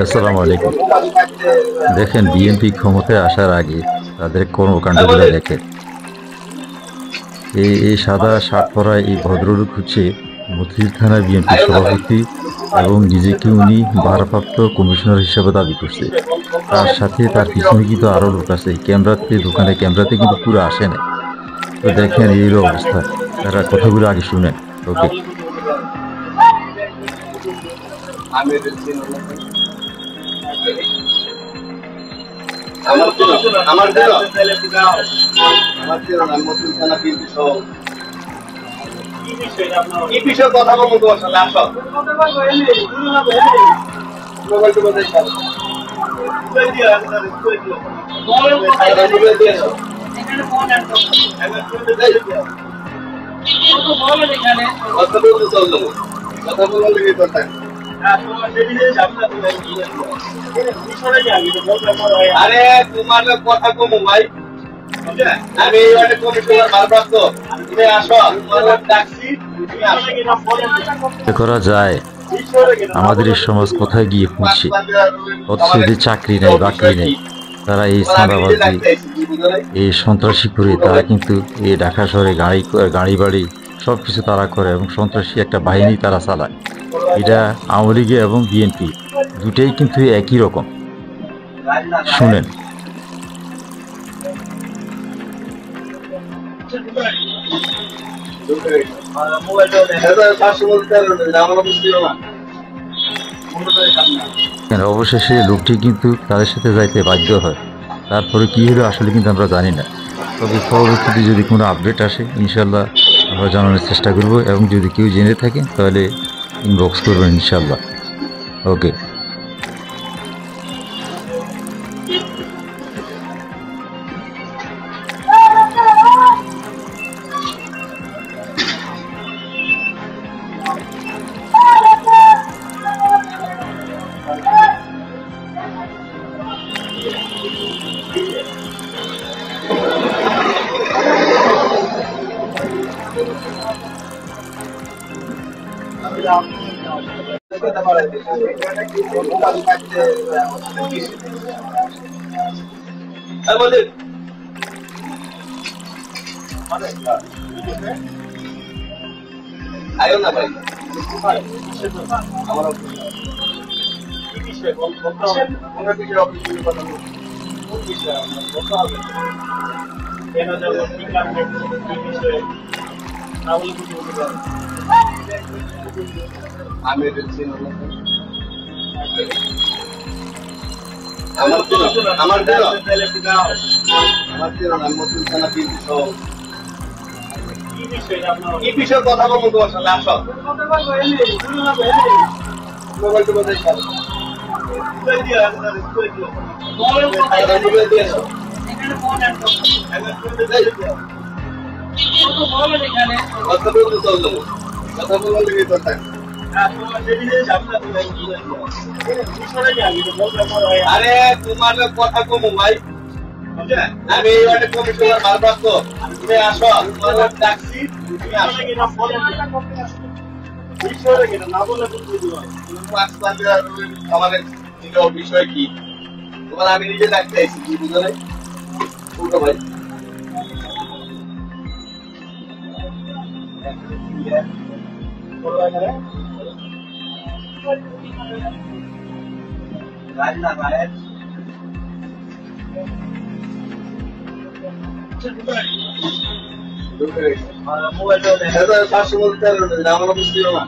আসসালামু আলাইকুম। দেখেন, বিএনপি ক্ষমতায় আসার আগে তাদের কর্মকাণ্ডগুলো দেখেন। এই সাদা শার্ট পরা এই ভদ্রলোক হচ্ছে মতিঝিল থানা বিএনপির সভাপতি এবং নিজেকে উনি ভারপ্রাপ্ত কমিশনার হিসেবে দাবি করছে। তার সাথে তার পিছনে কিন্তু আরো লোক আছে, ক্যামেরাতে দোকানে ক্যামেরাতে কিন্তু পুরো আসে না। তো দেখেন এই হলো অবস্থা। তারা কথাগুলো আগে শুনেন। ওকে। কি বিষয়ে কথা বলবো তোমার সাথে? আসো মোবাইল টোবাইল দেখো। কথা বলার লেগে কথা আরে তোমার কথা কমু ভাই। আমি এই কমিশনার ভারপ্রাপ্ত, তুমি আসো, তোমার ডাকছি, তুমি আসো। করা যায়, আমাদের এই সমাজ কোথায় গিয়ে পৌঁছে? অথচ এদের চাকরি নেই, বাকরি নেই। তারা এই চাঁদাবাজি, এই সন্ত্রাসী করে তারা কিন্তু এই ঢাকা শহরে গাড়ি বাড়ি সবকিছু তারা করে এবং সন্ত্রাসী একটা বাহিনী তারা চালায়। এটা আওয়ামী লীগ এবং বিএনপি দুটেই কিন্তু একই রকম। শুনেন। অবশেষে লোকটি কিন্তু তাদের সাথে যাইতে বাধ্য হয়। তারপরে কি হলো আসলে কিন্তু আমরা জানি না। তবে পরবর্তীতে যদি কোনো আপডেট আসে ইনশাল্লাহ আমরা জানানোর চেষ্টা করব, এবং যদি কেউ জেনে থাকে তাহলে ইনবক্স করবেন ইনশাল্লাহ। ওকে। আয়ো না ভাই, আমার আমি কি বিষয়ে কথা বলবো তোমার সাথে? আসো মোবাইল টোবাইল দেখো। কথা বলার লেগে কথা আরে তোমার কথা কমু ভাই। আমি এই কমিশনার ভারপ্রাপ্ত, তুমি আসো, তোমার ডাকছি, তুমি আসো। আমাদের বিষয় কি তোমার? আমি নিজে ডাকতে আইছি, কি বুঝো নাই? উল্টো ভাই মোবাইল আমার বুঝছিল না।